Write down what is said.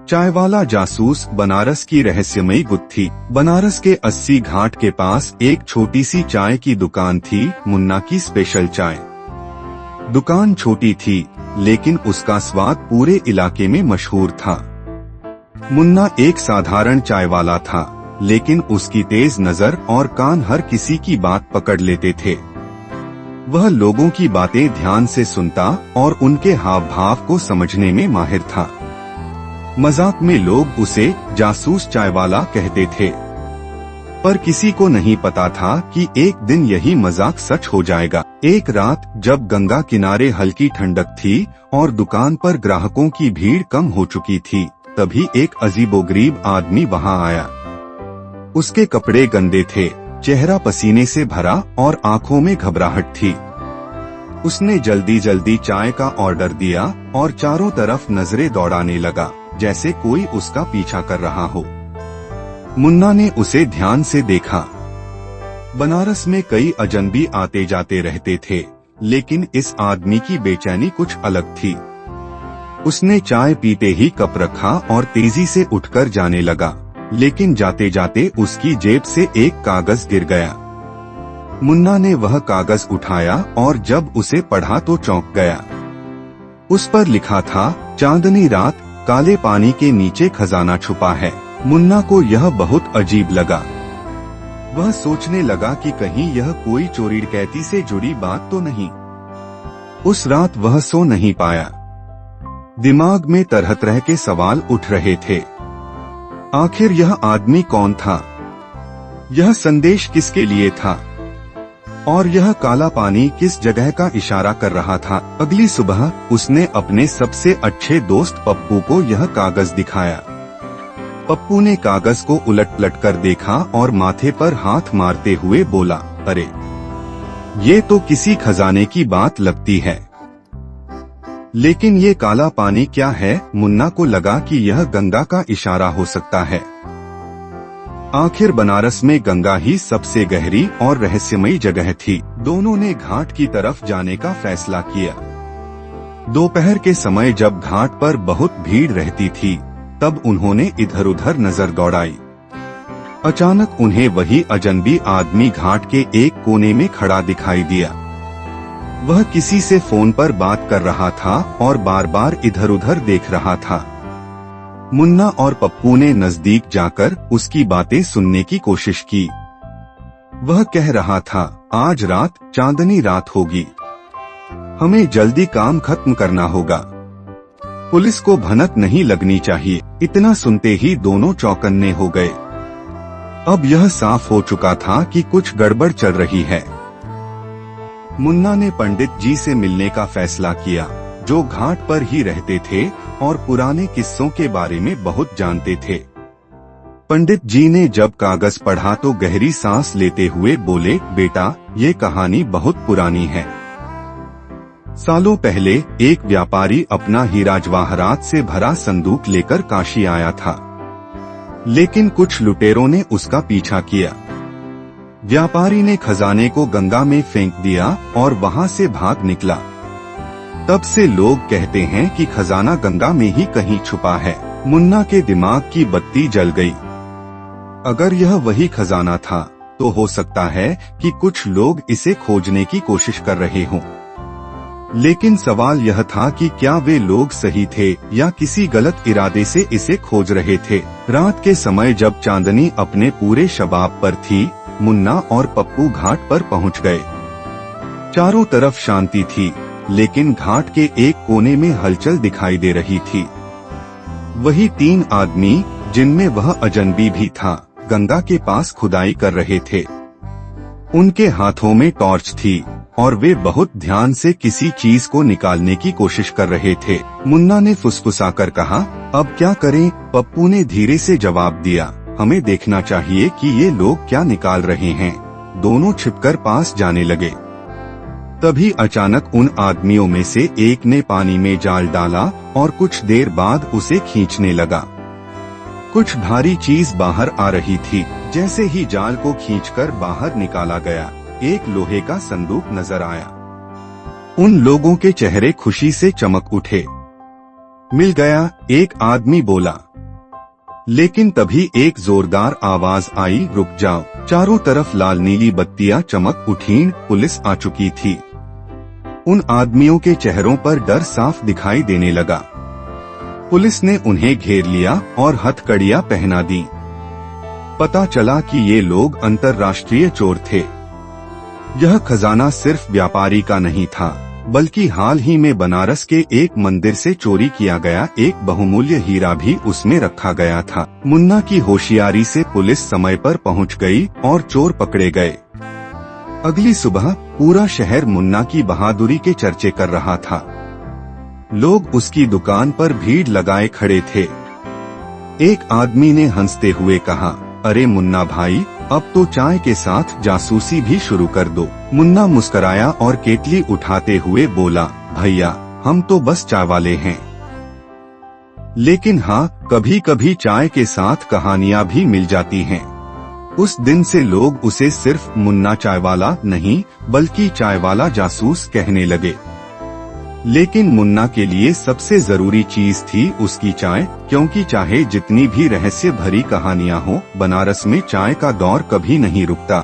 चायवाला जासूस बनारस की रहस्यमयी गुत्थी। बनारस के 80 घाट के पास एक छोटी सी चाय की दुकान थी, मुन्ना की स्पेशल चाय। दुकान छोटी थी लेकिन उसका स्वाद पूरे इलाके में मशहूर था। मुन्ना एक साधारण चायवाला था, लेकिन उसकी तेज नजर और कान हर किसी की बात पकड़ लेते थे। वह लोगों की बातें ध्यान से सुनता और उनके हाव भाव को समझने में माहिर था। मजाक में लोग उसे जासूस चायवाला कहते थे, पर किसी को नहीं पता था कि एक दिन यही मजाक सच हो जाएगा। एक रात जब गंगा किनारे हल्की ठंडक थी और दुकान पर ग्राहकों की भीड़ कम हो चुकी थी, तभी एक अजीबोगरीब आदमी वहां आया। उसके कपड़े गंदे थे, चेहरा पसीने से भरा और आंखों में घबराहट थी। उसने जल्दी जल्दी चाय का ऑर्डर दिया और चारों तरफ नजरें दौड़ाने लगा, जैसे कोई उसका पीछा कर रहा हो। मुन्ना ने उसे ध्यान से देखा। बनारस में कई अजनबी आते जाते रहते थे, लेकिन इस आदमी की बेचैनी कुछ अलग थी। उसने चाय पीते ही कप रखा और तेजी से उठकर जाने लगा, लेकिन जाते जाते उसकी जेब से एक कागज गिर गया। मुन्ना ने वह कागज उठाया और जब उसे पढ़ा तो चौंक गया। उस पर लिखा था, चांदनी रात, काले पानी के नीचे खजाना छुपा है। मुन्ना को यह बहुत अजीब लगा। वह सोचने लगा कि कहीं यह कोई चोरी डकैती से जुड़ी बात तो नहीं। उस रात वह सो नहीं पाया। दिमाग में तरह तरह के सवाल उठ रहे थे। आखिर यह आदमी कौन था? यह संदेश किसके लिए था? और यह काला पानी किस जगह का इशारा कर रहा था? अगली सुबह उसने अपने सबसे अच्छे दोस्त पप्पू को यह कागज दिखाया। पप्पू ने कागज को उलट पलट कर देखा और माथे पर हाथ मारते हुए बोला, अरे ये तो किसी खजाने की बात लगती है। लेकिन ये काला पानी क्या है? मुन्ना को लगा कि यह गंगा का इशारा हो सकता है। आखिर बनारस में गंगा ही सबसे गहरी और रहस्यमयी जगह थी। दोनों ने घाट की तरफ जाने का फैसला किया। दोपहर के समय जब घाट पर बहुत भीड़ रहती थी, तब उन्होंने इधर उधर नजर दौड़ाई। अचानक उन्हें वही अजनबी आदमी घाट के एक कोने में खड़ा दिखाई दिया। वह किसी से फोन पर बात कर रहा था और बार बार इधर उधर देख रहा था। मुन्ना और पप्पू ने नजदीक जाकर उसकी बातें सुनने की कोशिश की। वह कह रहा था, आज रात चांदनी रात होगी, हमें जल्दी काम खत्म करना होगा, पुलिस को भनक नहीं लगनी चाहिए। इतना सुनते ही दोनों चौकन्ने हो गए। अब यह साफ हो चुका था कि कुछ गड़बड़ चल रही है। मुन्ना ने पंडित जी से मिलने का फैसला किया, जो घाट पर ही रहते थे और पुराने किस्सों के बारे में बहुत जानते थे। पंडित जी ने जब कागज पढ़ा तो गहरी सांस लेते हुए बोले, बेटा, ये कहानी बहुत पुरानी है। सालों पहले एक व्यापारी अपना हीरा जवाहरात से भरा संदूक लेकर काशी आया था, लेकिन कुछ लुटेरों ने उसका पीछा किया। व्यापारी ने खजाने को गंगा में फेंक दिया और वहां से भाग निकला। तब से लोग कहते हैं कि खजाना गंगा में ही कहीं छुपा है। मुन्ना के दिमाग की बत्ती जल गई। अगर यह वही खजाना था तो हो सकता है कि कुछ लोग इसे खोजने की कोशिश कर रहे हों। लेकिन सवाल यह था कि क्या वे लोग सही थे या किसी गलत इरादे से इसे खोज रहे थे। रात के समय जब चांदनी अपने पूरे शबाब पर थी, मुन्ना और पप्पू घाट पर पहुंच गए। चारों तरफ शांति थी, लेकिन घाट के एक कोने में हलचल दिखाई दे रही थी। वही 3 आदमी, जिनमें वह अजनबी भी था, गंगा के पास खुदाई कर रहे थे। उनके हाथों में टॉर्च थी और वे बहुत ध्यान से किसी चीज को निकालने की कोशिश कर रहे थे। मुन्ना ने फुसफुसाकर कहा, अब क्या करें? पप्पू ने धीरे से जवाब दिया, हमें देखना चाहिए कि ये लोग क्या निकाल रहे हैं। दोनों छिपकर पास जाने लगे। तभी अचानक उन आदमियों में से एक ने पानी में जाल डाला और कुछ देर बाद उसे खींचने लगा। कुछ भारी चीज बाहर आ रही थी। जैसे ही जाल को खींचकर बाहर निकाला गया, एक लोहे का संदूक नजर आया। उन लोगों के चेहरे खुशी से चमक उठे। मिल गया, एक आदमी बोला। लेकिन तभी एक जोरदार आवाज आई, रुक जाओ। चारों तरफ लाल नीली बत्तियां चमक उठीं, पुलिस आ चुकी थी। उन आदमियों के चेहरों पर डर साफ दिखाई देने लगा। पुलिस ने उन्हें घेर लिया और हथकड़ियां पहना दी। पता चला कि ये लोग अंतर्राष्ट्रीय चोर थे। यह खजाना सिर्फ व्यापारी का नहीं था, बल्कि हाल ही में बनारस के एक मंदिर से चोरी किया गया एक बहुमूल्य हीरा भी उसमें रखा गया था। मुन्ना की होशियारी से पुलिस समय पर पहुंच गई और चोर पकड़े गए। अगली सुबह पूरा शहर मुन्ना की बहादुरी के चर्चे कर रहा था। लोग उसकी दुकान पर भीड़ लगाए खड़े थे। एक आदमी ने हंसते हुए कहा, अरे मुन्ना भाई, अब तो चाय के साथ जासूसी भी शुरू कर दो। मुन्ना मुस्कराया और केतली उठाते हुए बोला, भैया हम तो बस चाय वाले हैं। लेकिन हाँ, कभी कभी चाय के साथ कहानियां भी मिल जाती हैं। उस दिन से लोग उसे सिर्फ मुन्ना चाय वाला नहीं, बल्कि चाय वाला जासूस कहने लगे। लेकिन मुन्ना के लिए सबसे जरूरी चीज थी उसकी चाय, क्योंकि चाहे जितनी भी रहस्य भरी कहानियां हो, बनारस में चाय का दौर कभी नहीं रुकता।